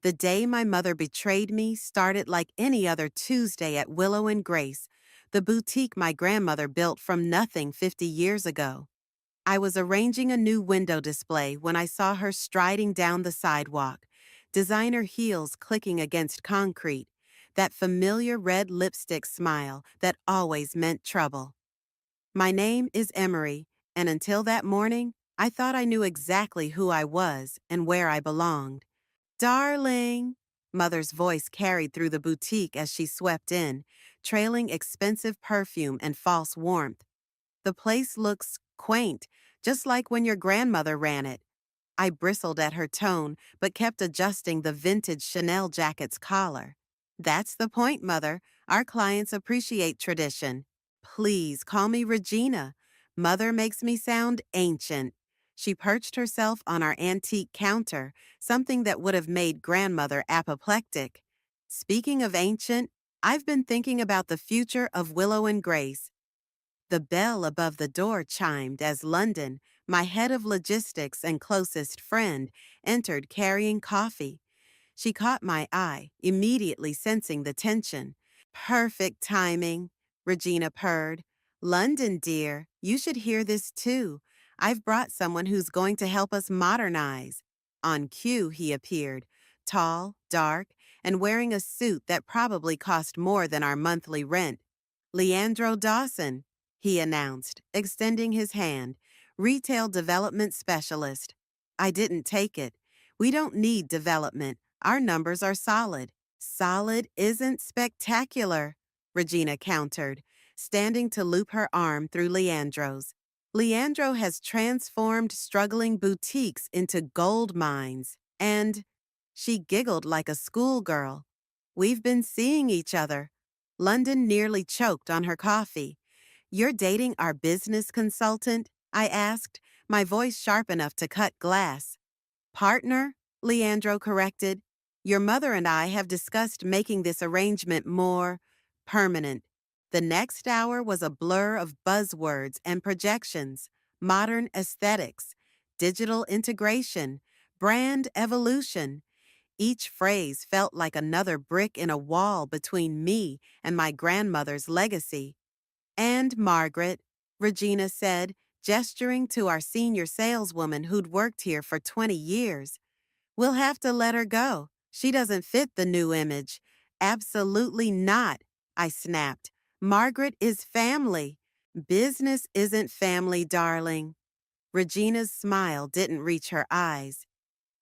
The day my mother betrayed me started like any other Tuesday at Willow and Grace, the boutique my grandmother built from nothing 50 years ago. I was arranging a new window display when I saw her striding down the sidewalk, designer heels clicking against concrete, that familiar red lipstick smile that always meant trouble. My name is Emery, and until that morning, I thought I knew exactly who I was and where I belonged. Darling, Mother's voice carried through the boutique as she swept in, trailing expensive perfume and false warmth. The place looks quaint, just like when your grandmother ran it. I bristled at her tone, but kept adjusting the vintage Chanel jacket's collar. That's the point, Mother. Our clients appreciate tradition. Please call me Regina. Mother makes me sound ancient. She perched herself on our antique counter, something that would have made grandmother apoplectic. Speaking of ancient, I've been thinking about the future of Willow and Grace. The bell above the door chimed as London, my head of logistics and closest friend, entered carrying coffee. She caught my eye, immediately sensing the tension. Perfect timing, Regina purred. London, dear, you should hear this too. I've brought someone who's going to help us modernize. On cue, he appeared, tall, dark, and wearing a suit that probably cost more than our monthly rent. Leandro Dawson, he announced, extending his hand, retail development specialist. I didn't take it. We don't need development. Our numbers are solid. Solid isn't spectacular, Regina countered, standing to loop her arm through Leandro's. Leandro has transformed struggling boutiques into gold mines, and she giggled like a schoolgirl. We've been seeing each other. London nearly choked on her coffee. You're dating our business consultant? I asked, my voice sharp enough to cut glass. Partner? Leandro corrected. Your mother and I have discussed making this arrangement more permanent. The next hour was a blur of buzzwords and projections, modern aesthetics, digital integration, brand evolution. Each phrase felt like another brick in a wall between me and my grandmother's legacy. And Margaret, Regina said, gesturing to our senior saleswoman who'd worked here for 20 years. We'll have to let her go. She doesn't fit the new image. Absolutely not, I snapped. Margaret is family. Business isn't family, darling. Regina's smile didn't reach her eyes.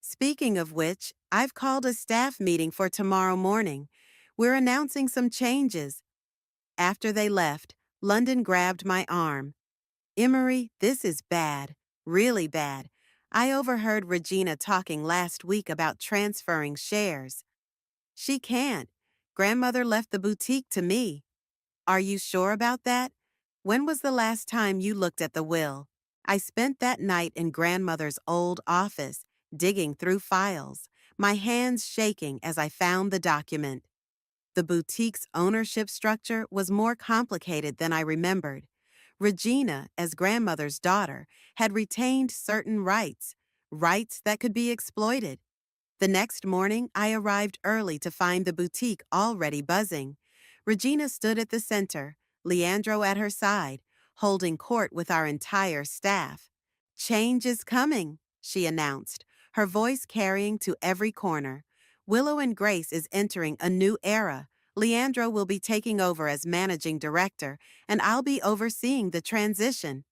Speaking of which, I've called a staff meeting for tomorrow morning. We're announcing some changes. After they left, London grabbed my arm. Emery, this is bad. Really bad. I overheard Regina talking last week about transferring shares. She can't. Grandmother left the boutique to me. Are you sure about that? When was the last time you looked at the will? I spent that night in Grandmother's old office, digging through files, my hands shaking as I found the document. The boutique's ownership structure was more complicated than I remembered. Regina, as grandmother's daughter, had retained certain rights, rights that could be exploited. The next morning, I arrived early to find the boutique already buzzing. Regina stood at the center, Leandro at her side, holding court with our entire staff. Change is coming, she announced, her voice carrying to every corner. Willow and Grace is entering a new era. Leandro will be taking over as managing director, and I'll be overseeing the transition.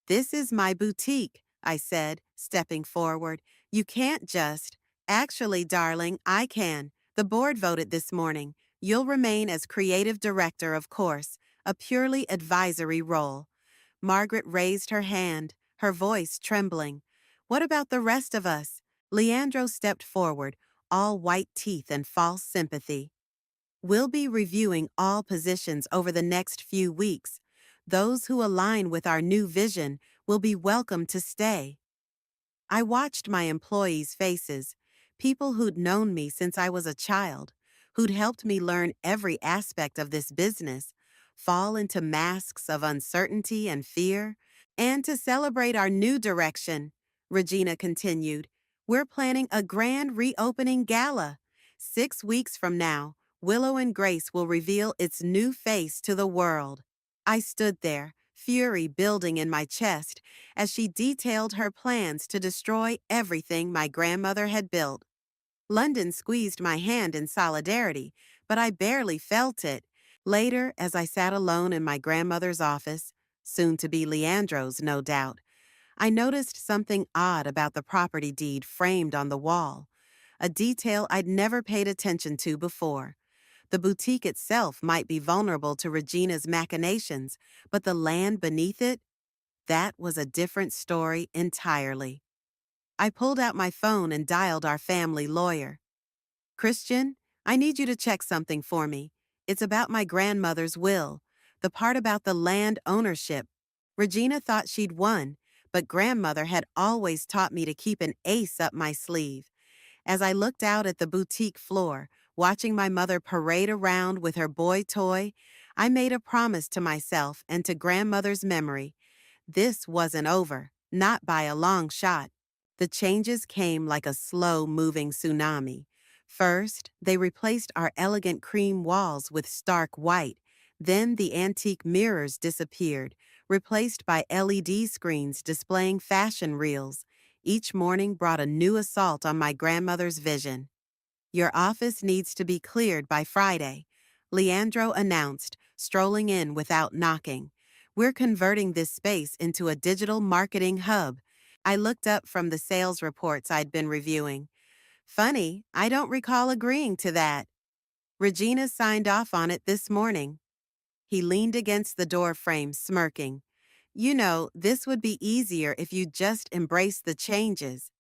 This is my boutique, I said, stepping forward. You can't just. Actually, darling, I can. The board voted this morning. You'll remain as creative director, of course, a purely advisory role. Margaret raised her hand, her voice trembling. What about the rest of us? Leandro stepped forward, all white teeth and false sympathy. We'll be reviewing all positions over the next few weeks. Those who align with our new vision will be welcome to stay. I watched my employees' faces, people who'd known me since I was a child, who'd helped me learn every aspect of this business, fall into masks of uncertainty and fear, and to celebrate our new direction, Regina continued. We're planning a grand reopening gala. 6 weeks from now, Willow and Grace will reveal its new face to the world. I stood there, fury building in my chest, as she detailed her plans to destroy everything my grandmother had built. London squeezed my hand in solidarity, but I barely felt it. Later, as I sat alone in my grandmother's office, soon to be Leandro's, no doubt, I noticed something odd about the property deed framed on the wall, a detail I'd never paid attention to before. The boutique itself might be vulnerable to Regina's machinations, but the land beneath it? That was a different story entirely. I pulled out my phone and dialed our family lawyer. Christian, I need you to check something for me. It's about my grandmother's will, the part about the land ownership. Regina thought she'd won, but grandmother had always taught me to keep an ace up my sleeve. As I looked out at the boutique floor, watching my mother parade around with her boy toy, I made a promise to myself and to grandmother's memory. This wasn't over, not by a long shot. The changes came like a slow-moving tsunami. First, they replaced our elegant cream walls with stark white. Then the antique mirrors disappeared, replaced by LED screens displaying fashion reels. Each morning brought a new assault on my grandmother's vision. Your office needs to be cleared by Friday, Leandro announced, strolling in without knocking. We're converting this space into a digital marketing hub. I looked up from the sales reports I'd been reviewing. Funny, I don't recall agreeing to that. Regina signed off on it this morning. He leaned against the door frame, smirking. You know, this would be easier if you just embraced the changes.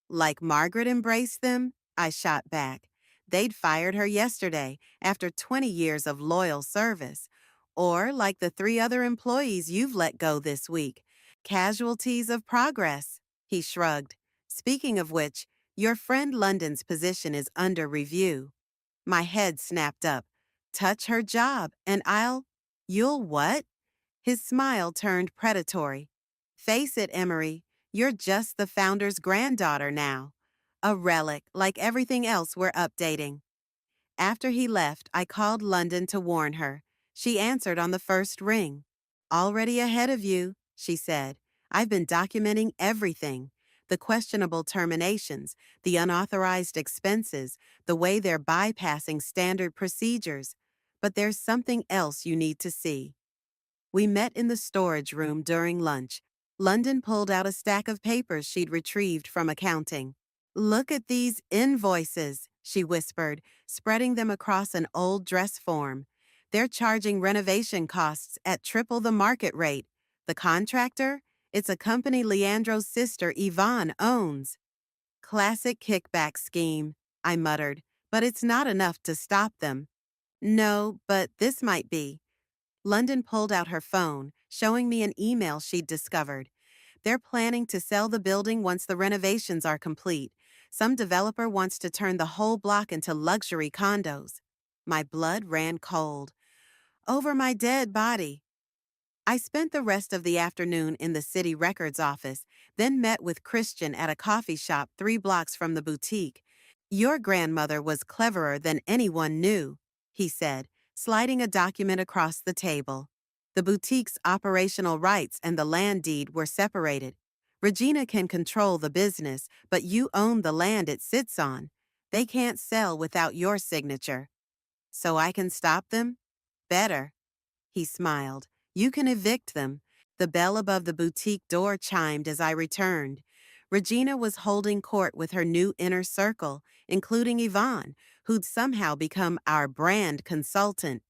Like Margaret embraced them? I shot back. They'd fired her yesterday after 20 years of loyal service. Or like the 3 other employees you've let go this week. Casualties of progress. He shrugged. Speaking of which, your friend London's position is under review. My head snapped up. Touch her job, and You'll what? His smile turned predatory. Face it, Emery, you're just the founder's granddaughter now. A relic, like everything else we're updating. After he left, I called London to warn her. She answered on the first ring. Already ahead of you, she said. I've been documenting everything. The questionable terminations, the unauthorized expenses, the way they're bypassing standard procedures. But there's something else you need to see. We met in the storage room during lunch. London pulled out a stack of papers she'd retrieved from accounting. Look at these invoices, she whispered, spreading them across an old dress form. They're charging renovation costs at triple the market rate. The contractor? It's a company Leandro's sister Yvonne owns. Classic kickback scheme, I muttered, but it's not enough to stop them. No, but this might be. London pulled out her phone, showing me an email she'd discovered. They're planning to sell the building once the renovations are complete. Some developer wants to turn the whole block into luxury condos. My blood ran cold. Over my dead body. I spent the rest of the afternoon in the city records office, then met with Christian at a coffee shop 3 blocks from the boutique. Your grandmother was cleverer than anyone knew, he said, sliding a document across the table. The boutique's operational rights and the land deed were separated. Regina can control the business, but you own the land it sits on. They can't sell without your signature. So I can stop them? Better. He smiled. You can evict them. The bell above the boutique door chimed as I returned. Regina was holding court with her new inner circle, including Yvonne, who'd somehow become our brand consultant.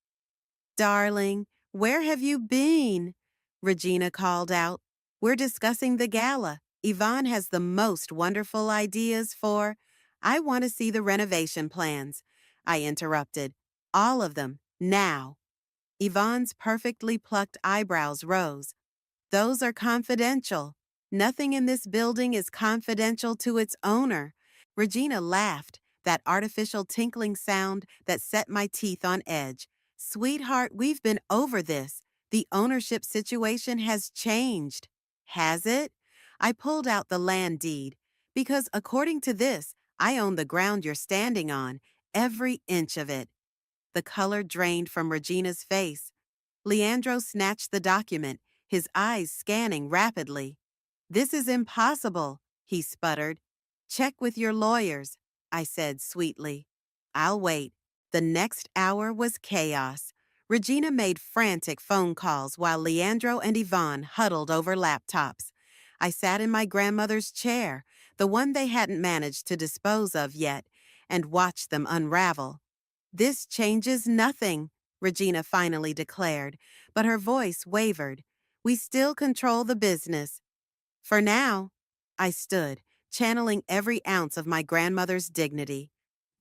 Darling, where have you been? Regina called out. We're discussing the gala. Yvonne has the most wonderful ideas for... I want to see the renovation plans. I interrupted. All of them, now. Yvonne's perfectly plucked eyebrows rose. Those are confidential. Nothing in this building is confidential to its owner. Regina laughed, that artificial tinkling sound that set my teeth on edge. Sweetheart, we've been over this. The ownership situation has changed. Has it? I pulled out the land deed. Because according to this, I own the ground you're standing on, every inch of it. The color drained from Regina's face. Leandro snatched the document, his eyes scanning rapidly. This is impossible, he sputtered. Check with your lawyers, I said sweetly. I'll wait. The next hour was chaos. Regina made frantic phone calls while Leandro and Yvonne huddled over laptops. I sat in my grandmother's chair, the one they hadn't managed to dispose of yet, and watched them unravel. This changes nothing, Regina finally declared, but her voice wavered. We still control the business. For now, I stood, channeling every ounce of my grandmother's dignity.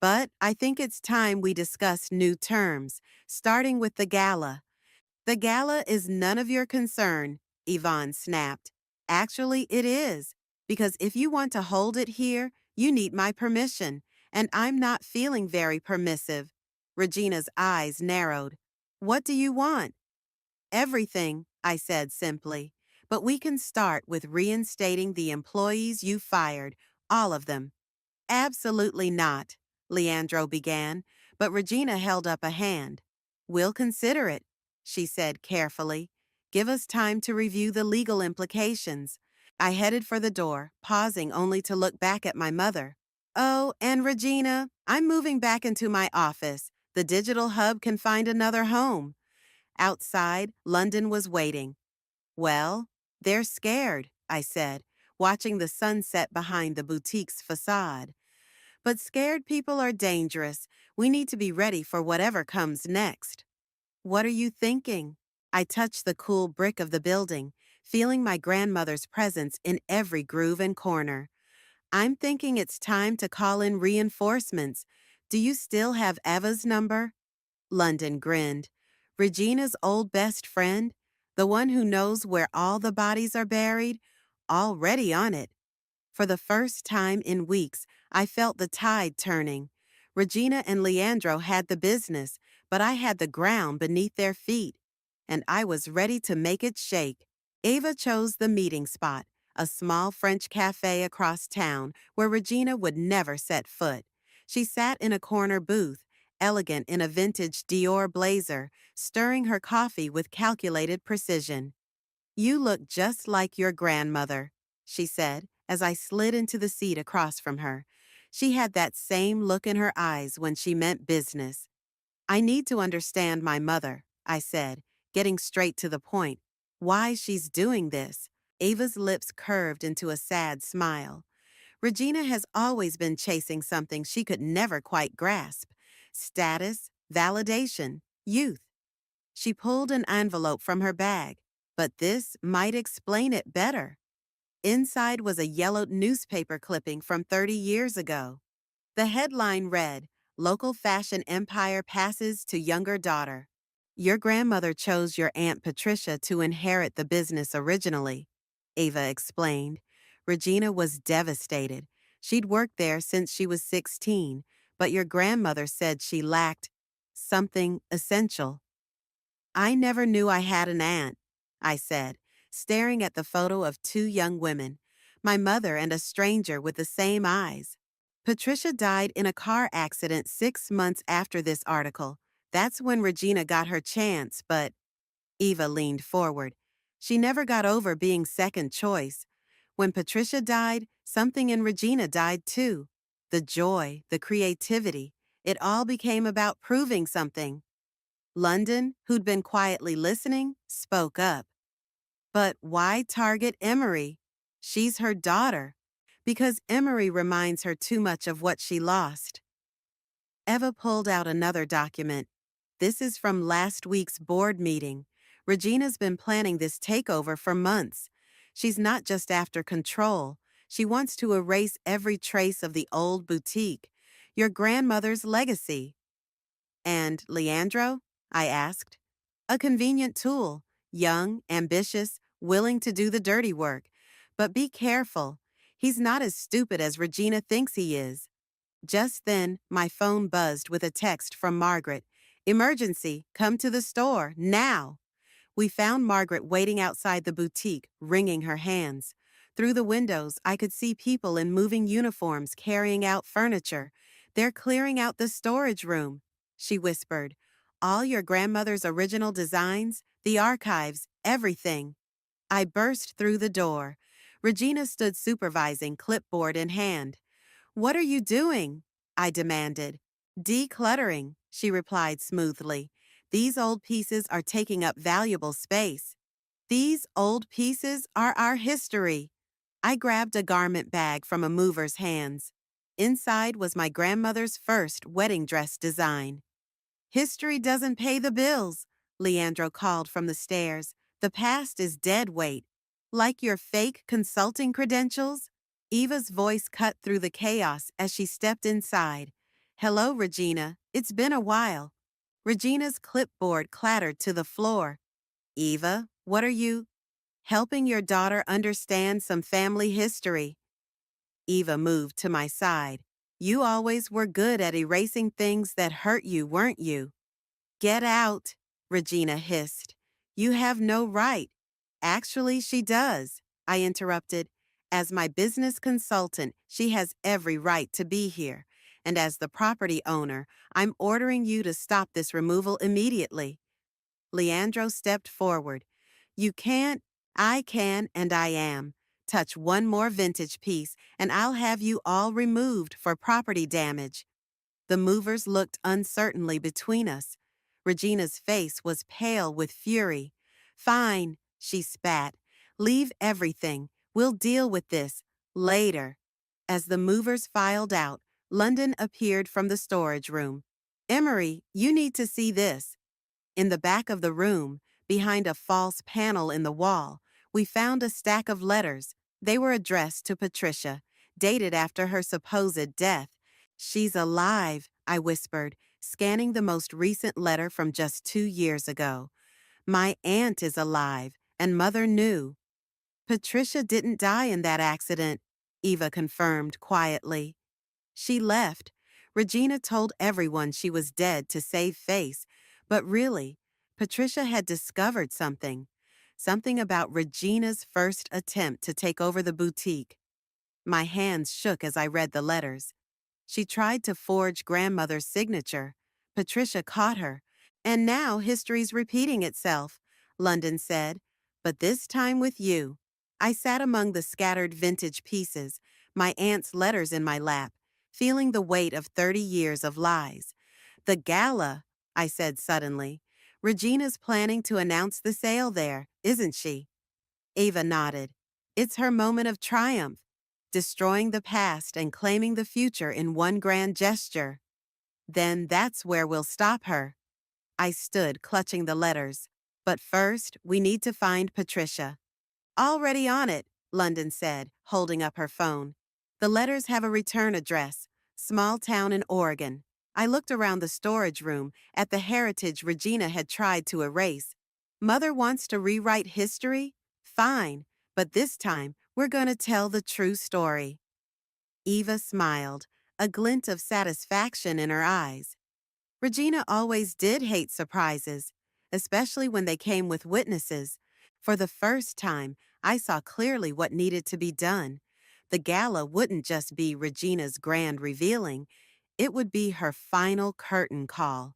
But I think it's time we discuss new terms, starting with the gala. The gala is none of your concern, Yvonne snapped. Actually, it is, because if you want to hold it here, you need my permission, and I'm not feeling very permissive. Regina's eyes narrowed. What do you want? Everything, I said simply. But we can start with reinstating the employees you fired, all of them. Absolutely not, Leandro began, but Regina held up a hand. We'll consider it, she said carefully. Give us time to review the legal implications. I headed for the door, pausing only to look back at my mother. Oh, and Regina, I'm moving back into my office. The digital hub can find another home. Outside, London was waiting. Well, they're scared, I said, watching the sunset behind the boutique's facade. But scared people are dangerous. We need to be ready for whatever comes next. What are you thinking? I touched the cool brick of the building, feeling my grandmother's presence in every groove and corner. I'm thinking it's time to call in reinforcements. Do you still have Eva's number? London grinned. Regina's old best friend, the one who knows where all the bodies are buried, already on it. For the first time in weeks, I felt the tide turning. Regina and Leandro had the business, but I had the ground beneath their feet, and I was ready to make it shake. Ava chose the meeting spot, a small French cafe across town where Regina would never set foot. She sat in a corner booth, elegant in a vintage Dior blazer, stirring her coffee with calculated precision. You look just like your grandmother, she said, as I slid into the seat across from her. She had that same look in her eyes when she meant business. I need to understand my mother, I said, getting straight to the point. Why she's doing this. Ava's lips curved into a sad smile. Regina has always been chasing something she could never quite grasp. Status, validation, youth. She pulled an envelope from her bag, but this might explain it better. Inside was a yellowed newspaper clipping from 30 years ago. The headline read, Local Fashion Empire Passes to Younger Daughter. Your grandmother chose your Aunt Patricia to inherit the business originally, Ava explained. Regina was devastated. She'd worked there since she was 16, but your grandmother said she lacked something essential. I never knew I had an aunt, I said, staring at the photo of two young women, my mother and a stranger with the same eyes. Patricia died in a car accident 6 months after this article. That's when Regina got her chance, but Eva leaned forward. She never got over being second choice. When Patricia died, something in Regina died too. The joy, the creativity, it all became about proving something. London, who'd been quietly listening, spoke up. But why target Emery? She's her daughter. Because Emery reminds her too much of what she lost. Eva pulled out another document. This is from last week's board meeting. Regina's been planning this takeover for months. She's not just after control. She wants to erase every trace of the old boutique, your grandmother's legacy. And Leandro? I asked. A convenient tool, young, ambitious, willing to do the dirty work. But be careful. He's not as stupid as Regina thinks he is. Just then, my phone buzzed with a text from Margaret. Emergency, come to the store, now. We found Margaret waiting outside the boutique, wringing her hands. Through the windows, I could see people in moving uniforms carrying out furniture. They're clearing out the storage room, she whispered. All your grandmother's original designs, the archives, everything. I burst through the door. Regina stood supervising, clipboard in hand. What are you doing? I demanded. Decluttering, she replied smoothly. These old pieces are taking up valuable space. These old pieces are our history. I grabbed a garment bag from a mover's hands. Inside was my grandmother's first wedding dress design. History doesn't pay the bills, Leandro called from the stairs. The past is dead weight. Like your fake consulting credentials? Eva's voice cut through the chaos as she stepped inside. Hello, Regina. It's been a while. Regina's clipboard clattered to the floor. Eva, what are you? Helping your daughter understand some family history. Eva moved to my side. You always were good at erasing things that hurt you, weren't you? Get out, Regina hissed. You have no right. Actually, she does, I interrupted. As my business consultant, she has every right to be here. And as the property owner, I'm ordering you to stop this removal immediately. Leandro stepped forward. You can't, I can, and I am. Touch one more vintage piece, and I'll have you all removed for property damage. The movers looked uncertainly between us. Regina's face was pale with fury. Fine, she spat. Leave everything. We'll deal with this later. As the movers filed out, London appeared from the storage room. Emery, you need to see this. In the back of the room, behind a false panel in the wall, we found a stack of letters. They were addressed to Patricia, dated after her supposed death. She's alive, I whispered, scanning the most recent letter from just 2 years ago. My aunt is alive, and Mother knew. Patricia didn't die in that accident, Eva confirmed quietly. She left. Regina told everyone she was dead to save face, but really, Patricia had discovered something. Something about Regina's first attempt to take over the boutique. My hands shook as I read the letters. She tried to forge grandmother's signature. Patricia caught her. And now history's repeating itself, London said. But this time with you. I sat among the scattered vintage pieces, my aunt's letters in my lap, feeling the weight of 30 years of lies. The gala, I said suddenly. Regina's planning to announce the sale there, isn't she? Ava nodded. It's her moment of triumph, destroying the past and claiming the future in one grand gesture. Then that's where we'll stop her. I stood, clutching the letters. But first, we need to find Patricia. Already on it, London said, holding up her phone. The letters have a return address, small town in Oregon. I looked around the storage room at the heritage Regina had tried to erase. Mother wants to rewrite history? Fine, but this time we're going to tell the true story. Eva smiled, a glint of satisfaction in her eyes. Regina always did hate surprises, especially when they came with witnesses. For the first time, I saw clearly what needed to be done. The gala wouldn't just be Regina's grand revealing, it would be her final curtain call.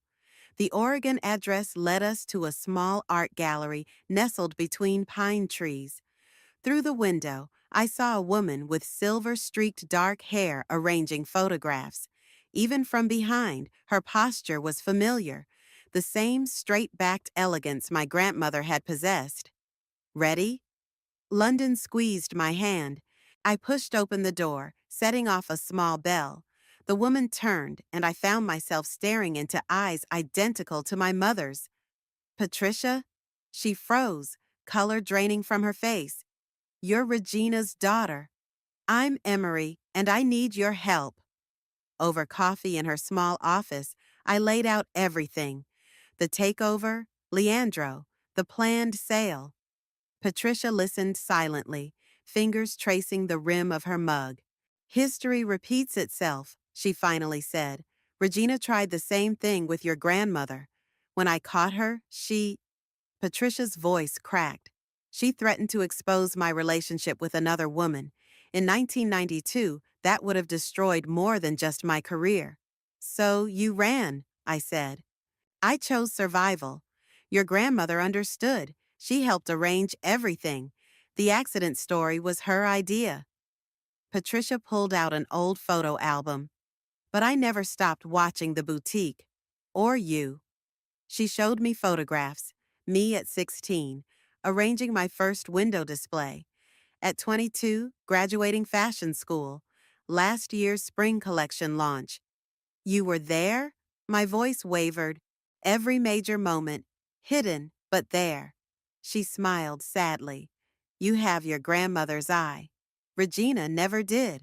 The Oregon address led us to a small art gallery nestled between pine trees. Through the window, I saw a woman with silver-streaked dark hair arranging photographs. Even from behind, her posture was familiar, the same straight-backed elegance my grandmother had possessed. Ready? London squeezed my hand. I pushed open the door, setting off a small bell. The woman turned, and I found myself staring into eyes identical to my mother's. Patricia? She froze, color draining from her face. You're Regina's daughter. I'm Emery, and I need your help. Over coffee in her small office, I laid out everything. The takeover, Leandro, the planned sale. Patricia listened silently, fingers tracing the rim of her mug. History repeats itself, she finally said. Regina tried the same thing with your grandmother. When I caught her, Patricia's voice cracked. She threatened to expose my relationship with another woman. In 1992, that would have destroyed more than just my career. So you ran, I said. I chose survival. Your grandmother understood. She helped arrange everything. The accident story was her idea. Patricia pulled out an old photo album. But I never stopped watching the boutique. Or you. She showed me photographs, me at 16, arranging my first window display. At 22, graduating fashion school. Last year's spring collection launch. You were there? My voice wavered. Every major moment, hidden, but there. She smiled sadly. You have your grandmother's eye. Regina never did.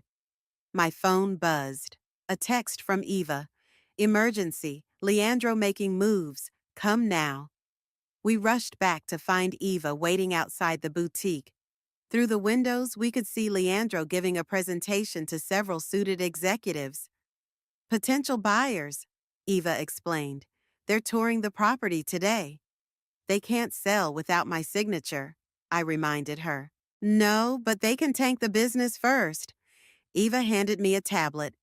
My phone buzzed. A text from Eva. Emergency. Leandro making moves. Come now. We rushed back to find Eva waiting outside the boutique. Through the windows, we could see Leandro giving a presentation to several suited executives. Potential buyers, Eva explained. They're touring the property today. They can't sell without my signature, I reminded her. No, but they can tank the business first. Eva handed me a tablet.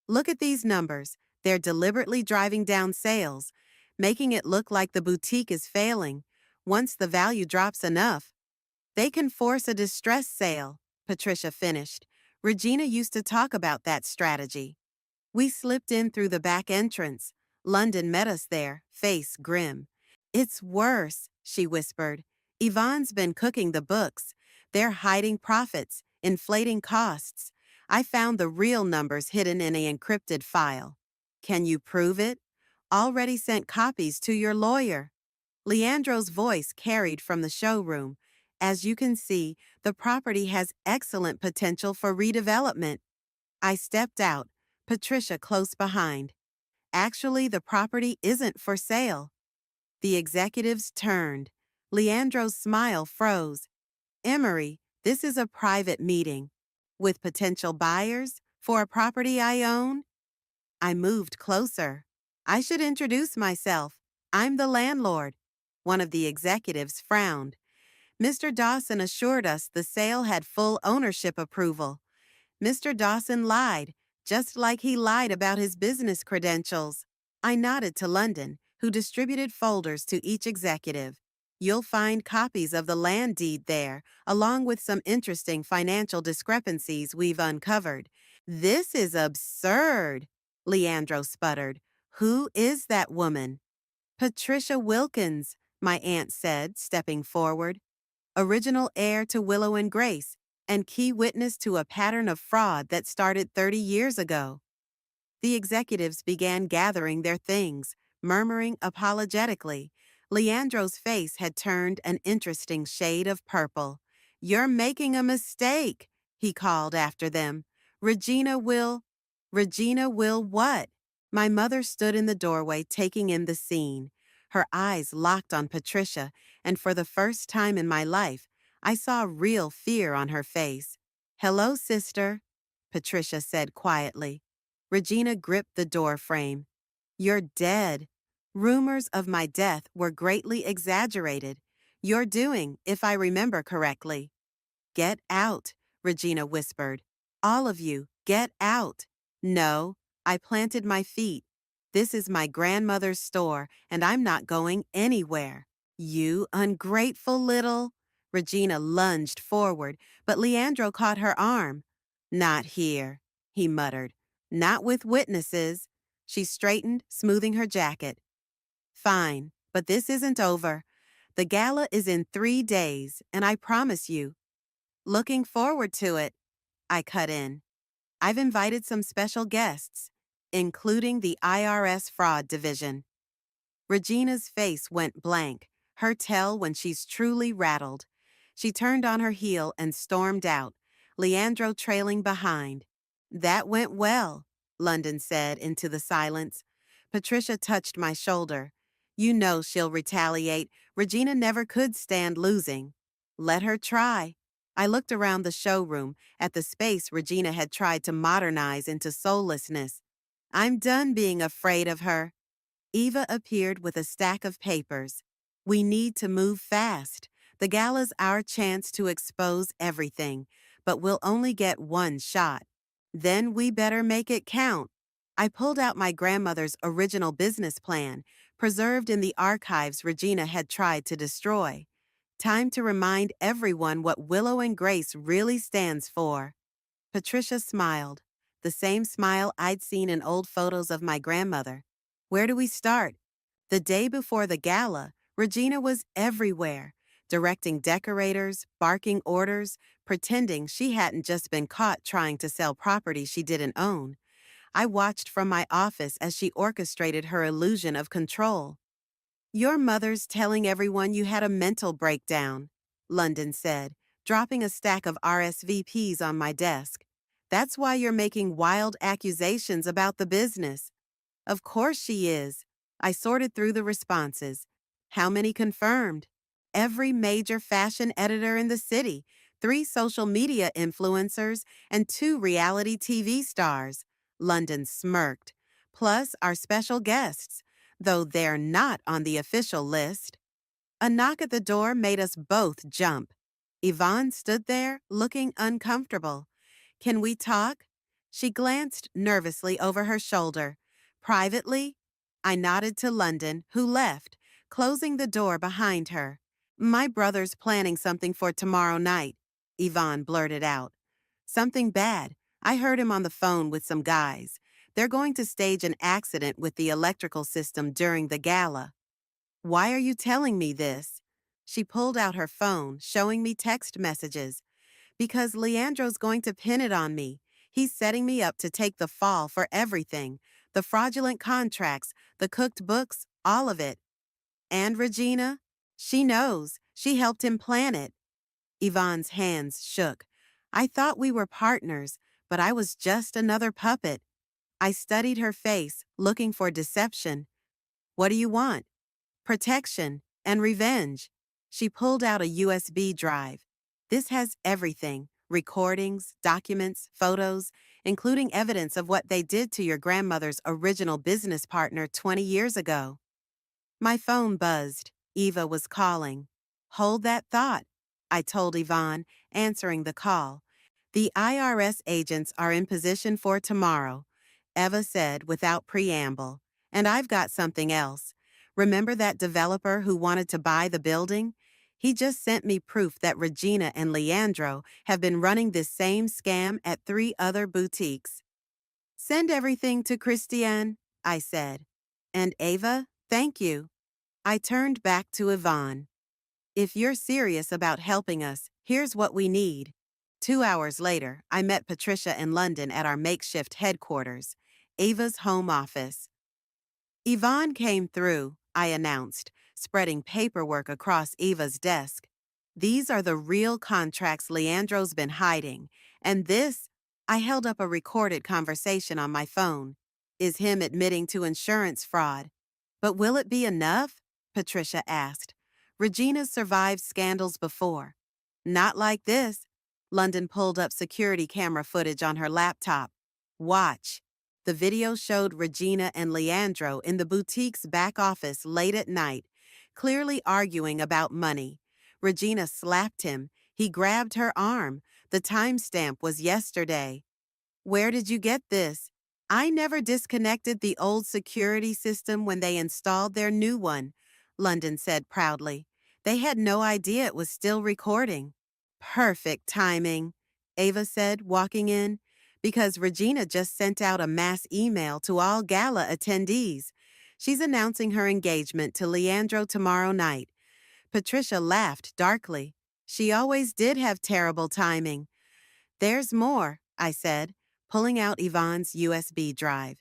Look at these numbers. They're deliberately driving down sales, making it look like the boutique is failing. Once the value drops enough, they can force a distress sale, Patricia finished. Regina used to talk about that strategy. We slipped in through the back entrance. London met us there, face grim. It's worse, she whispered. Yvonne's been cooking the books. They're hiding profits, inflating costs. I found the real numbers hidden in an encrypted file. Can you prove it? Already sent copies to your lawyer. Leandro's voice carried from the showroom. As you can see, the property has excellent potential for redevelopment. I stepped out, Patricia close behind. Actually, the property isn't for sale. The executives turned. Leandro's smile froze. Emery, this is a private meeting. With potential buyers for a property I own? I moved closer. I should introduce myself. I'm the landlord. One of the executives frowned. Mr. Dawson assured us the sale had full ownership approval. Mr. Dawson lied, just like he lied about his business credentials. I nodded to London, who distributed folders to each executive. You'll find copies of the land deed there, along with some interesting financial discrepancies we've uncovered. This is absurd, Leandro sputtered. Who is that woman? Patricia Wilkins, my aunt said, stepping forward. Original heir to Willow and Grace, and key witness to a pattern of fraud that started 30 years ago. The executives began gathering their things, murmuring apologetically. Leandro's face had turned an interesting shade of purple. You're making a mistake, he called after them. Regina will what? My mother stood in the doorway taking in the scene. Her eyes locked on Patricia, and for the first time in my life, I saw real fear on her face. Hello, sister, Patricia said quietly. Regina gripped the door frame. You're dead. Rumors of my death were greatly exaggerated. You're doing, if I remember correctly. Get out, Regina whispered. All of you, get out. No, I planted my feet. This is my grandmother's store, and I'm not going anywhere. You ungrateful little... Regina lunged forward, but Leandro caught her arm. Not here, he muttered. Not with witnesses. She straightened, smoothing her jacket. Fine, but this isn't over. The gala is in 3 days, and I promise you. Looking forward to it, I cut in. I've invited some special guests, including the IRS Fraud Division. Regina's face went blank, her tell when she's truly rattled. She turned on her heel and stormed out, Leandro trailing behind. That went well, London said into the silence. Patricia touched my shoulder. You know she'll retaliate. Regina never could stand losing. Let her try. I looked around the showroom at the space Regina had tried to modernize into soullessness. I'm done being afraid of her. Eva appeared with a stack of papers. We need to move fast. The gala's our chance to expose everything, but we'll only get one shot. Then we better make it count. I pulled out my grandmother's original business plan, preserved in the archives Regina had tried to destroy. Time to remind everyone what Willow and Grace really stands for. Patricia smiled, the same smile I'd seen in old photos of my grandmother. Where do we start? The day before the gala, Regina was everywhere, directing decorators, barking orders, pretending she hadn't just been caught trying to sell property she didn't own. I watched from my office as she orchestrated her illusion of control. Your mother's telling everyone you had a mental breakdown, London said, dropping a stack of RSVPs on my desk. That's why you're making wild accusations about the business. Of course she is. I sorted through the responses. How many confirmed? Every major fashion editor in the city, 3 social media influencers, and 2 reality TV stars. London smirked. Plus our special guests, though they're not on the official list. A knock at the door made us both jump. Yvonne stood there, looking uncomfortable. Can we talk? She glanced nervously over her shoulder. Privately? I nodded to London, who left, closing the door behind her. My brother's planning something for tomorrow night, Yvonne blurted out. Something bad. I heard him on the phone with some guys. They're going to stage an accident with the electrical system during the gala. Why are you telling me this? She pulled out her phone, showing me text messages. Because Leandro's going to pin it on me. He's setting me up to take the fall for everything. The fraudulent contracts, the cooked books, all of it. And Regina? She knows. She helped him plan it. Yvonne's hands shook. I thought we were partners, but I was just another puppet. I studied her face, looking for deception. What do you want? Protection and revenge. She pulled out a USB drive. This has everything: recordings, documents, photos, including evidence of what they did to your grandmother's original business partner 20 years ago. My phone buzzed. Eva was calling. Hold that thought, I told Yvonne, answering the call. The IRS agents are in position for tomorrow, Eva said without preamble. And I've got something else. Remember that developer who wanted to buy the building? He just sent me proof that Regina and Leandro have been running this same scam at 3 other boutiques. Send everything to Christiane, I said. And Ava, thank you. I turned back to Yvonne. If you're serious about helping us, here's what we need. 2 hours later, I met Patricia in London at our makeshift headquarters, Ava's home office. Yvonne came through, I announced, spreading paperwork across Eva's desk. These are the real contracts Leandro's been hiding, and this, I held up a recorded conversation on my phone, is him admitting to insurance fraud. But will it be enough? Patricia asked. Regina's survived scandals before. Not like this. London pulled up security camera footage on her laptop. Watch. The video showed Regina and Leandro in the boutique's back office late at night, clearly arguing about money. Regina slapped him. He grabbed her arm. The timestamp was yesterday. Where did you get this? I never disconnected the old security system when they installed their new one, London said proudly. They had no idea it was still recording. Perfect timing, Ava said, walking in, because Regina just sent out a mass email to all gala attendees. She's announcing her engagement to Leandro tomorrow night. Patricia laughed darkly. She always did have terrible timing. There's more, I said, pulling out Yvonne's USB drive.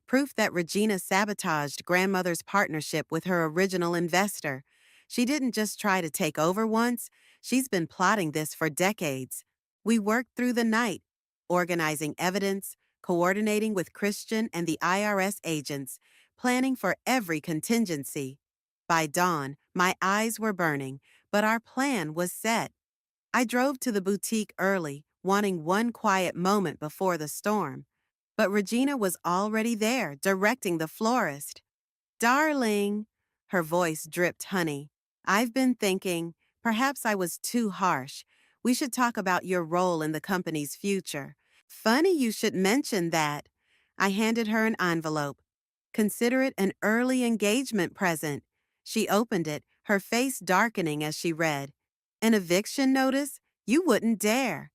Proof that Regina sabotaged grandmother's partnership with her original investor. She didn't just try to take over once, she's been plotting this for decades. We worked through the night, organizing evidence, coordinating with Christian and the IRS agents, planning for every contingency. By dawn, my eyes were burning, but our plan was set. I drove to the boutique early, wanting one quiet moment before the storm. But Regina was already there, directing the florist. Darling, her voice dripped honey. I've been thinking, Perhaps I was too harsh. We should talk about your role in the company's future. Funny you should mention that. I handed her an envelope. Consider it an early engagement present. She opened it, her face darkening as she read. An eviction notice? You wouldn't dare.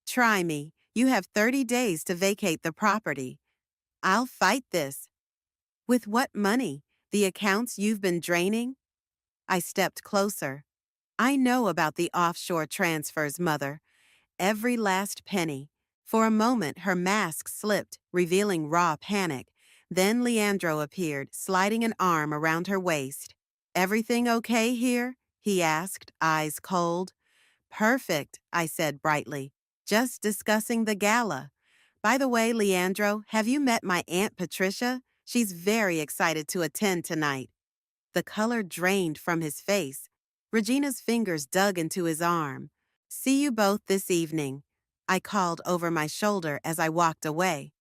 Try me. You have 30 days to vacate the property. I'll fight this. With what money? The accounts you've been draining? I stepped closer. I know about the offshore transfers, Mother. Every last penny. For a moment, her mask slipped, revealing raw panic. Then Leandro appeared, sliding an arm around her waist. Everything okay here? He asked, eyes cold. Perfect, I said brightly. Just discussing the gala. By the way, Leandro, have you met my Aunt Patricia? She's very excited to attend tonight. The color drained from his face. Regina's fingers dug into his arm. See you both this evening, I called over my shoulder as I walked away.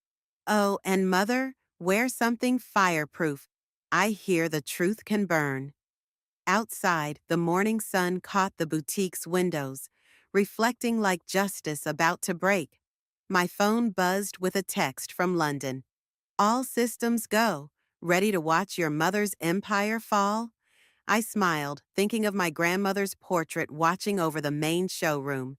Oh, and Mother, wear something fireproof. I hear the truth can burn. Outside, the morning sun caught the boutique's windows, reflecting like justice about to break. My phone buzzed with a text from London. All systems go. Ready to watch your mother's empire fall? I smiled, thinking of my grandmother's portrait watching over the main showroom.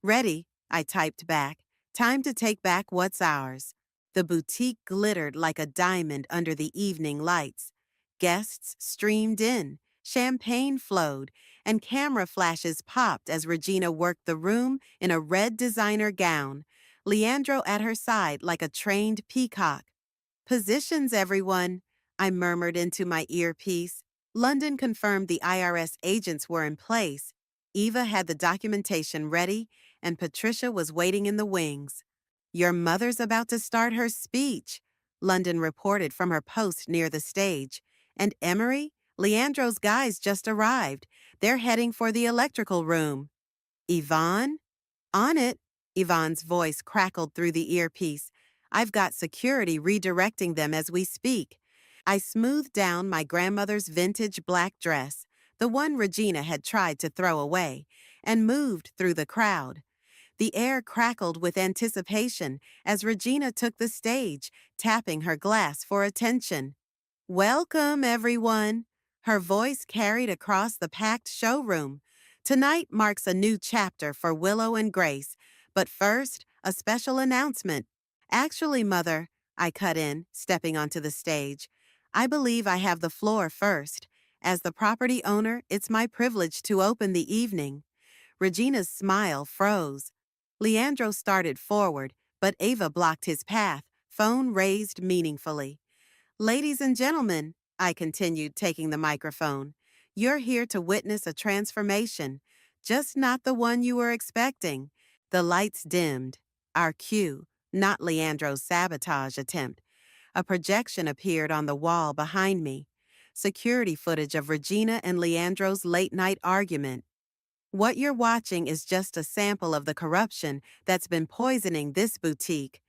Ready, I typed back. Time to take back what's ours. The boutique glittered like a diamond under the evening lights. Guests streamed in, champagne flowed, and camera flashes popped as Regina worked the room in a red designer gown, Leandro at her side like a trained peacock. Positions, everyone, I murmured into my earpiece. London confirmed the IRS agents were in place. Eva had the documentation ready, and Patricia was waiting in the wings. Your mother's about to start her speech, London reported from her post near the stage. And Emery? Leandro's guys just arrived. They're heading for the electrical room. Yvonne? On it, Yvonne's voice crackled through the earpiece. I've got security redirecting them as we speak. I smoothed down my grandmother's vintage black dress, the one Regina had tried to throw away, and moved through the crowd. The air crackled with anticipation as Regina took the stage, tapping her glass for attention. Welcome, everyone. Her voice carried across the packed showroom. Tonight marks a new chapter for Willow and Grace, but first, a special announcement. Actually, Mother, I cut in, stepping onto the stage. I believe I have the floor first. As the property owner, it's my privilege to open the evening. Regina's smile froze. Leandro started forward, but Ava blocked his path, phone raised meaningfully. Ladies and gentlemen, I continued, taking the microphone, you're here to witness a transformation, just not the one you were expecting. The lights dimmed. Our cue, not Leandro's sabotage attempt. A projection appeared on the wall behind me. Security footage of Regina and Leandro's late-night argument. What you're watching is just a sample of the corruption that's been poisoning this boutique.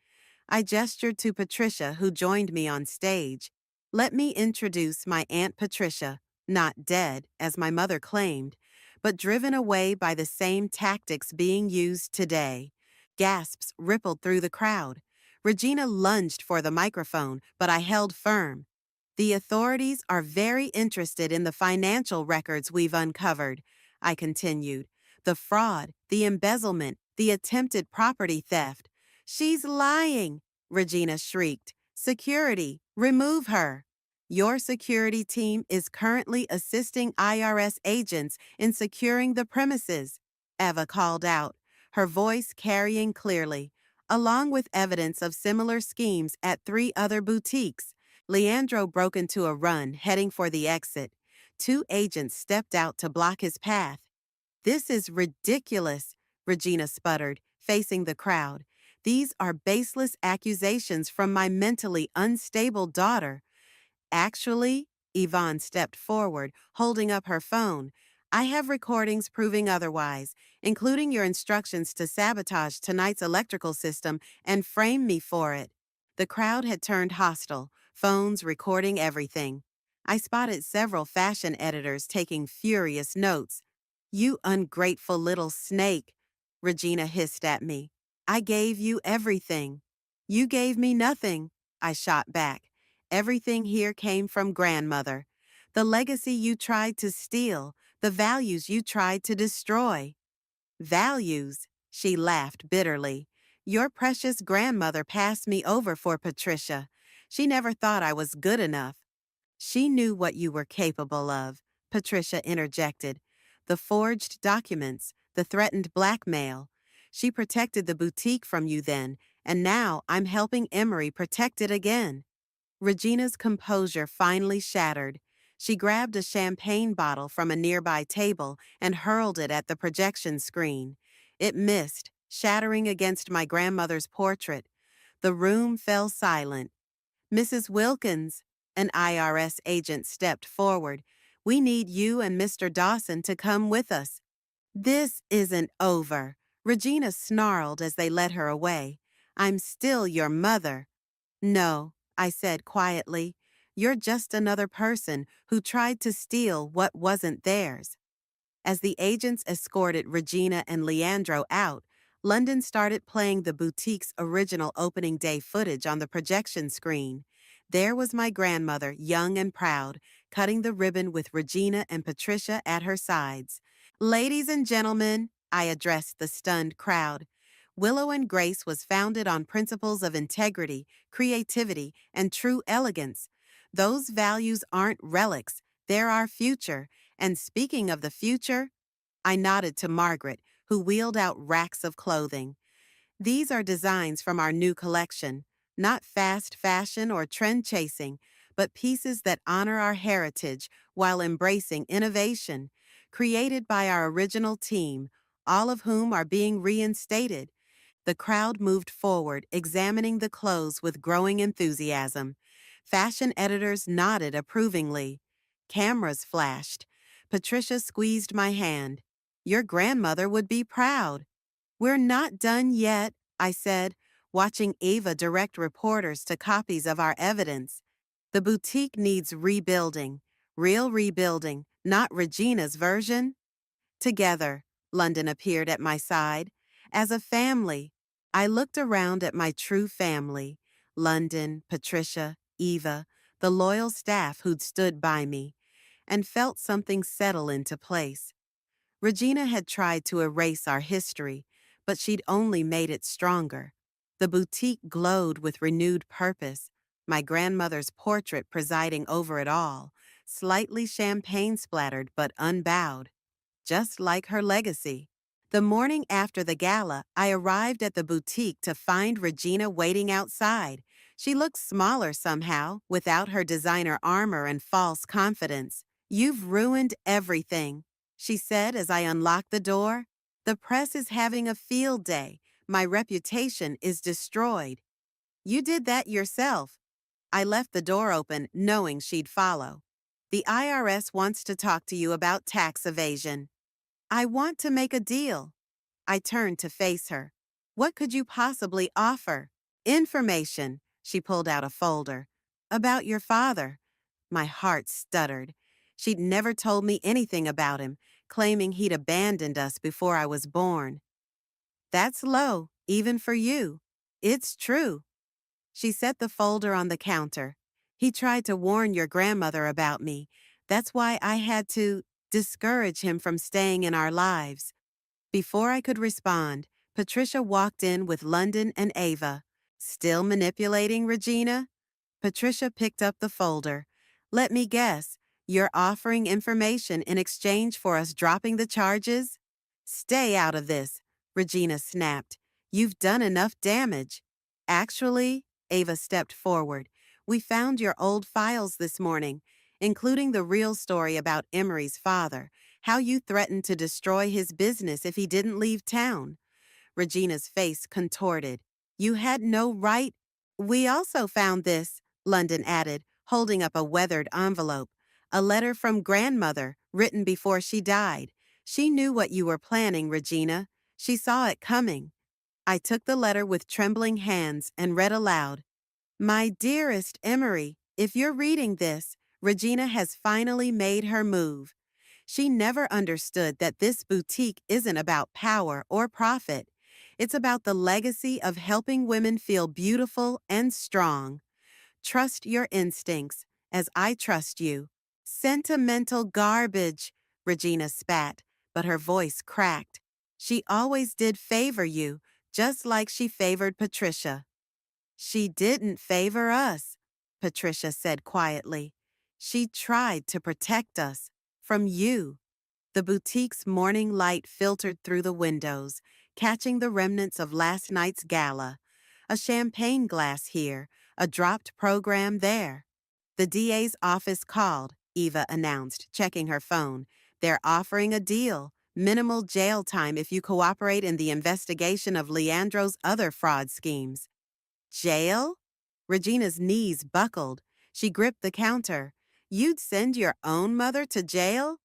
I gestured to Patricia, who joined me on stage. Let me introduce my Aunt Patricia, not dead, as my mother claimed, but driven away by the same tactics being used today. Gasps rippled through the crowd. Regina lunged for the microphone, but I held firm. The authorities are very interested in the financial records we've uncovered, I continued. The fraud, the embezzlement, the attempted property theft. She's lying, Regina shrieked. Security, remove her. Your security team is currently assisting IRS agents in securing the premises, Eva called out, her voice carrying clearly, along with evidence of similar schemes at 3 other boutiques. Leandro broke into a run, heading for the exit. 2 agents stepped out to block his path. This is ridiculous, Regina sputtered, facing the crowd. These are baseless accusations from my mentally unstable daughter. Actually, Yvonne stepped forward, holding up her phone. I have recordings proving otherwise, including your instructions to sabotage tonight's electrical system and frame me for it. The crowd had turned hostile, phones recording everything. I spotted several fashion editors taking furious notes. You ungrateful little snake, Regina hissed at me. I gave you everything. You gave me nothing, I shot back. Everything here came from grandmother. The legacy you tried to steal, the values you tried to destroy. Values? She laughed bitterly. Your precious grandmother passed me over for Patricia. She never thought I was good enough. She knew what you were capable of, Patricia interjected. The forged documents, the threatened blackmail. She protected the boutique from you then, and now I'm helping Emery protect it again. Regina's composure finally shattered. She grabbed a champagne bottle from a nearby table and hurled it at the projection screen. It missed, shattering against my grandmother's portrait. The room fell silent. Mrs. Wilkins, an IRS agent stepped forward. We need you and Mr. Dawson to come with us. This isn't over, Regina snarled as they led her away. I'm still your mother. No, I said quietly. You're just another person who tried to steal what wasn't theirs. As the agents escorted Regina and Leandro out, London started playing the boutique's original opening day footage on the projection screen. There was my grandmother, young and proud, cutting the ribbon with Regina and Patricia at her sides. Ladies and gentlemen, I addressed the stunned crowd. Willow and Grace was founded on principles of integrity, creativity, and true elegance. Those values aren't relics, they're our future. And speaking of the future, I nodded to Margaret, who wheeled out racks of clothing. These are designs from our new collection, not fast fashion or trend chasing, but pieces that honor our heritage while embracing innovation, created by our original team, all of whom are being reinstated. The crowd moved forward, examining the clothes with growing enthusiasm. Fashion editors nodded approvingly. Cameras flashed. Patricia squeezed my hand. Your grandmother would be proud. We're not done yet, I said, watching Ava direct reporters to copies of our evidence. The boutique needs rebuilding. Real rebuilding, not Regina's version. Together, London appeared at my side. As a family, I looked around at my true family, London, Patricia, Eva, the loyal staff who'd stood by me, and felt something settle into place. Regina had tried to erase our history, but she'd only made it stronger. The boutique glowed with renewed purpose, my grandmother's portrait presiding over it all, slightly champagne-splattered but unbowed, just like her legacy. The morning after the gala, I arrived at the boutique to find Regina waiting outside. She looked smaller somehow, without her designer armor and false confidence. You've ruined everything, she said as I unlocked the door. The press is having a field day. My reputation is destroyed. You did that yourself. I left the door open, knowing she'd follow. The IRS wants to talk to you about tax evasion. I want to make a deal. I turned to face her. What could you possibly offer? Information. She pulled out a folder. About your father. My heart stuttered. She'd never told me anything about him, claiming he'd abandoned us before I was born. That's low, even for you. It's true. She set the folder on the counter. He tried to warn your grandmother about me. That's why I had to discourage him from staying in our lives. Before I could respond, Patricia walked in with London and Ava. Still manipulating, Regina? Patricia picked up the folder. Let me guess, you're offering information in exchange for us dropping the charges? Stay out of this, Regina snapped. You've done enough damage. Actually, Ava stepped forward. We found your old files this morning, including the real story about Emery's father, how you threatened to destroy his business if he didn't leave town. Regina's face contorted. You had no right. We also found this, London added, holding up a weathered envelope. A letter from grandmother, written before she died. She knew what you were planning, Regina. She saw it coming. I took the letter with trembling hands and read aloud. My dearest Emery, if you're reading this, Regina has finally made her move. She never understood that this boutique isn't about power or profit. It's about the legacy of helping women feel beautiful and strong. Trust your instincts, as I trust you. Sentimental garbage, Regina spat, but her voice cracked. She always did favor you, just like she favored Patricia. She didn't favor us, Patricia said quietly. She tried to protect us from you. The boutique's morning light filtered through the windows, catching the remnants of last night's gala. A champagne glass here, a dropped program there. The DA's office called, Eva announced, checking her phone. They're offering a deal. Minimal jail time if you cooperate in the investigation of Leandro's other fraud schemes. Jail? Regina's knees buckled. She gripped the counter. You'd send your own mother to jail?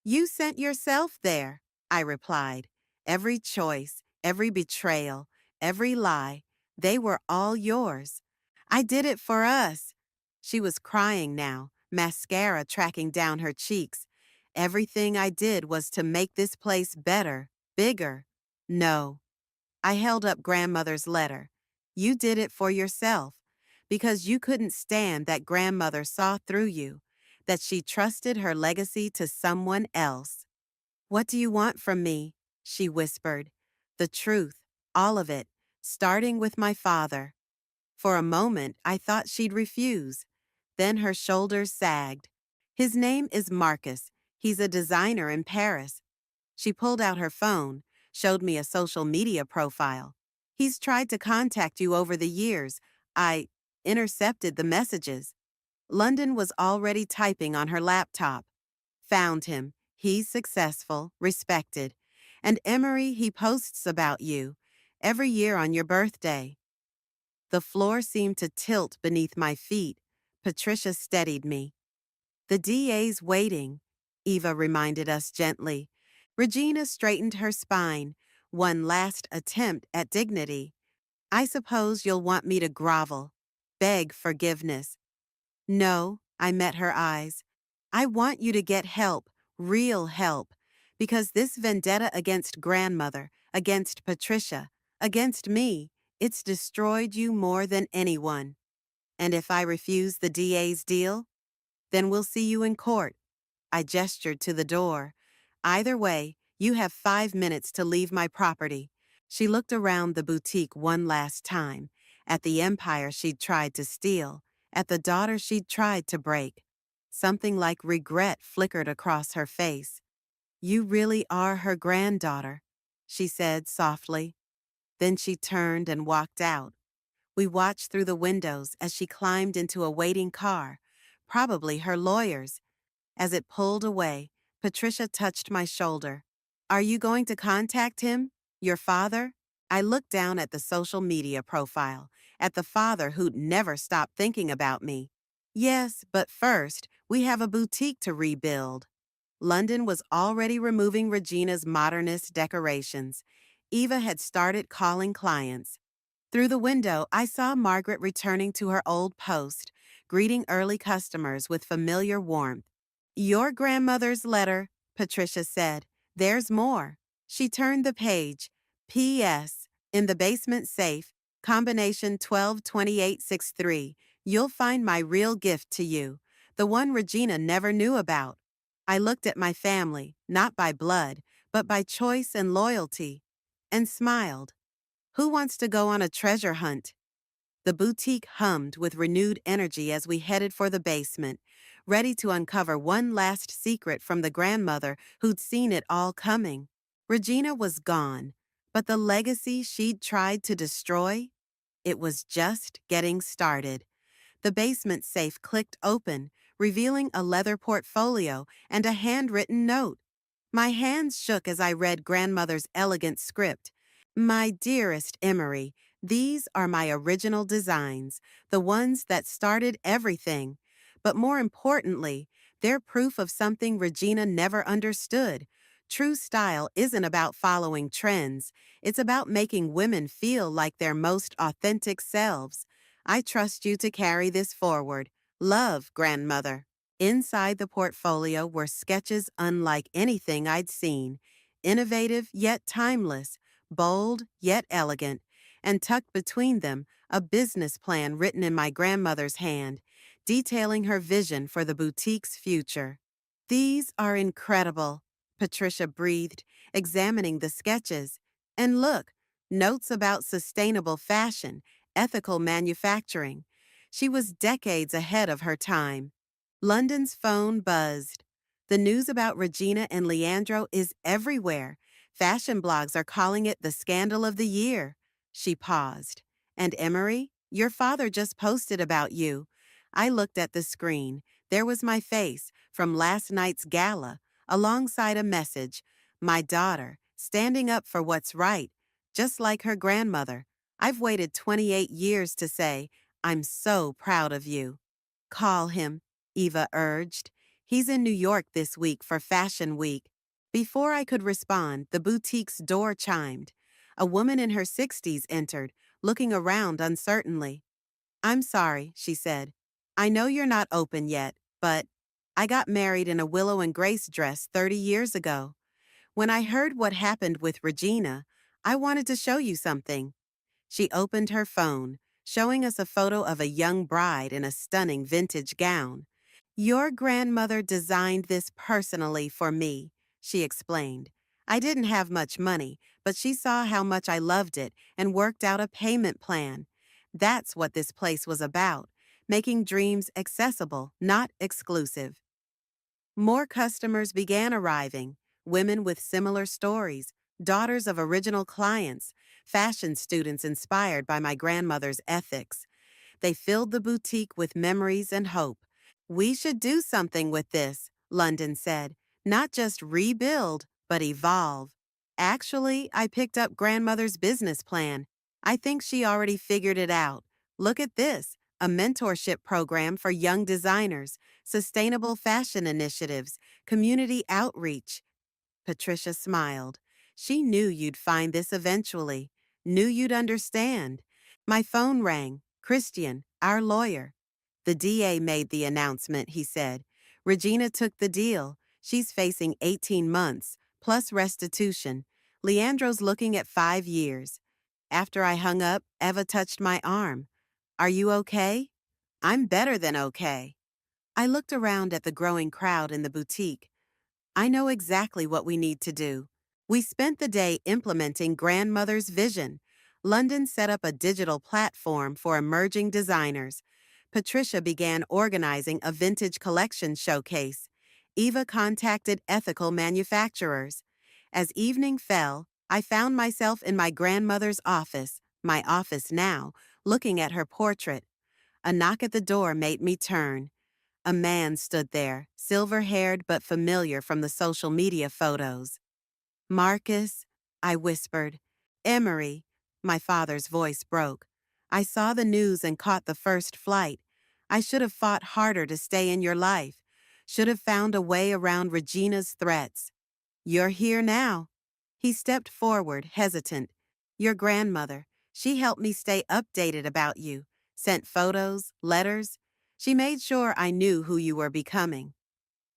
You sent yourself there, I replied. Every choice, every betrayal, every lie, they were all yours. I did it for us. She was crying now, mascara tracking down her cheeks. Everything I did was to make this place better, bigger. No. I held up grandmother's letter. You did it for yourself, because you couldn't stand that grandmother saw through you, that she trusted her legacy to someone else. What do you want from me? She whispered. The truth, all of it, starting with my father. For a moment, I thought she'd refuse. Then her shoulders sagged. His name is Marcus. He's a designer in Paris. She pulled out her phone, showed me a social media profile. He's tried to contact you over the years. I intercepted the messages. London was already typing on her laptop. Found him. He's successful, respected. And Emery, he posts about you. Every year on your birthday. The floor seemed to tilt beneath my feet. Patricia steadied me. The DA's waiting, Eva reminded us gently. Regina straightened her spine. One last attempt at dignity. I suppose you'll want me to grovel, beg forgiveness. No, I met her eyes. I want you to get help, real help, because this vendetta against grandmother, against Patricia, against me, it's destroyed you more than anyone. And if I refuse the DA's deal, then we'll see you in court. I gestured to the door. Either way, you have 5 minutes to leave my property. She looked around the boutique one last time, at the empire she'd tried to steal, at the daughter she'd tried to break. Something like regret flickered across her face. You really are her granddaughter, she said softly. Then she turned and walked out. We watched through the windows as she climbed into a waiting car, probably her lawyer's. As it pulled away, Patricia touched my shoulder. Are you going to contact him? Your father? I looked down at the social media profile, at the father who'd never stopped thinking about me. Yes, but first, we have a boutique to rebuild. London was already removing Regina's modernist decorations. Eva had started calling clients. Through the window, I saw Margaret returning to her old post, greeting early customers with familiar warmth. Your grandmother's letter, Patricia said. There's more. She turned the page. P.S. In the basement safe, combination 122863. You'll find my real gift to you, the one Regina never knew about. I looked at my family, not by blood, but by choice and loyalty, and smiled. Who wants to go on a treasure hunt? The boutique hummed with renewed energy as we headed for the basement, ready to uncover one last secret from the grandmother who'd seen it all coming. Regina was gone, but the legacy she'd tried to destroy? It was just getting started. The basement safe clicked open, revealing a leather portfolio and a handwritten note. My hands shook as I read grandmother's elegant script. My dearest Emery, these are my original designs, the ones that started everything. But more importantly, they're proof of something Regina never understood. True style isn't about following trends. It's about making women feel like their most authentic selves. I trust you to carry this forward. Love, grandmother. Inside the portfolio were sketches unlike anything I'd seen, innovative yet timeless, bold yet elegant, and tucked between them a business plan written in my grandmother's hand, detailing her vision for the boutique's future. These are incredible, Patricia breathed, examining the sketches. And look, notes about sustainable fashion, ethical manufacturing. She was decades ahead of her time. London's phone buzzed. The news about Regina and Leandro is everywhere. Fashion blogs are calling it the scandal of the year. She paused. And Emery, your father just posted about you. I looked at the screen. There was my face from last night's gala, alongside a message, my daughter, standing up for what's right, just like her grandmother. I've waited 28 years to say, I'm so proud of you. Call him, Eva urged. He's in New York this week for Fashion Week. Before I could respond, the boutique's door chimed. A woman in her 60s entered, looking around uncertainly. I'm sorry, she said. I know you're not open yet, but I got married in a Willow and Grace dress 30 years ago. When I heard what happened with Regina, I wanted to show you something. She opened her phone, showing us a photo of a young bride in a stunning vintage gown. Your grandmother designed this personally for me, she explained. I didn't have much money, but she saw how much I loved it and worked out a payment plan. That's what this place was about, making dreams accessible, not exclusive. More customers began arriving, women with similar stories, daughters of original clients, fashion students inspired by my grandmother's ethics. They filled the boutique with memories and hope. We should do something with this, London said. Not just rebuild, but evolve. Actually, I picked up grandmother's business plan. I think she already figured it out. Look at this, a mentorship program for young designers, sustainable fashion initiatives, community outreach. Patricia smiled. She knew you'd find this eventually, knew you'd understand. My phone rang. Christian, our lawyer. The DA made the announcement, he said. Regina took the deal. She's facing 18 months, plus restitution. Leandro's looking at 5 years. After I hung up, Eva touched my arm. Are you okay? I'm better than okay. I looked around at the growing crowd in the boutique. I know exactly what we need to do. We spent the day implementing grandmother's vision. London set up a digital platform for emerging designers. Patricia began organizing a vintage collection showcase. Eva contacted ethical manufacturers. As evening fell, I found myself in my grandmother's office, my office now, looking at her portrait. A knock at the door made me turn. A man stood there, silver-haired but familiar from the social media photos. Marcus, I whispered. Emery, my father's voice broke. I saw the news and caught the first flight. I should have fought harder to stay in your life. Should have found a way around Regina's threats. You're here now. He stepped forward, hesitant. Your grandmother. She helped me stay updated about you. Sent photos, letters. She made sure I knew who you were becoming.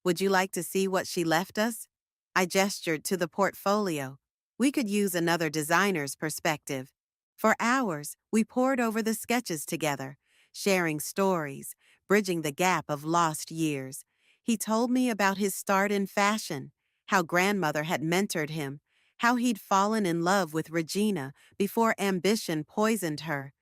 Would you like to see what she left us? I gestured to the portfolio. We could use another designer's perspective. For hours, we pored over the sketches together, sharing stories, bridging the gap of lost years. He told me about his start in fashion, how grandmother had mentored him, how he'd fallen in love with Regina before ambition poisoned her.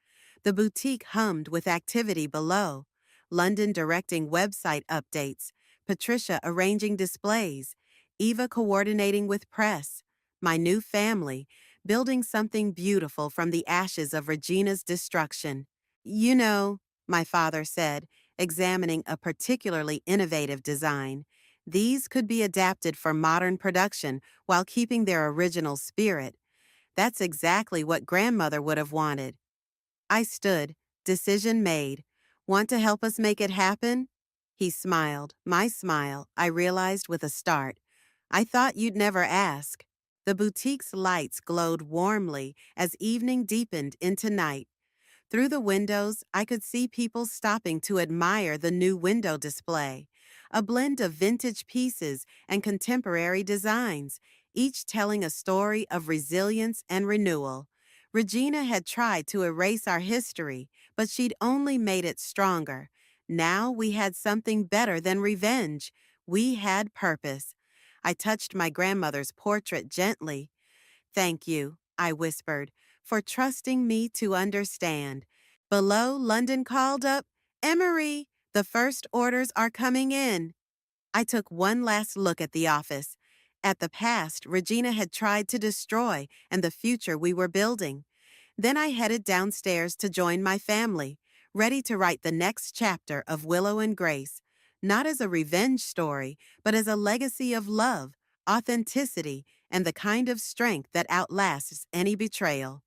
The boutique hummed with activity below, London directing website updates, Patricia arranging displays, Eva coordinating with press, my new family, building something beautiful from the ashes of Regina's destruction. You know, my father said, examining a particularly innovative design, these could be adapted for modern production while keeping their original spirit. That's exactly what grandmother would have wanted. I stood, decision made. Want to help us make it happen? He smiled, my smile, I realized with a start. I thought you'd never ask. The boutique's lights glowed warmly as evening deepened into night. Through the windows, I could see people stopping to admire the new window display. a blend of vintage pieces and contemporary designs, each telling a story of resilience and renewal. Regina had tried to erase our history, but she'd only made it stronger. Now we had something better than revenge. We had purpose. I touched my grandmother's portrait gently. "Thank you," I whispered, "for trusting me to understand." Below, London called up, "Emery, the first orders are coming in." I took one last look at the office, at the past Regina had tried to destroy and the future we were building. Then I headed downstairs to join my family, ready to write the next chapter of Willow and Grace, not as a revenge story, but as a legacy of love, authenticity, and the kind of strength that outlasts any betrayal.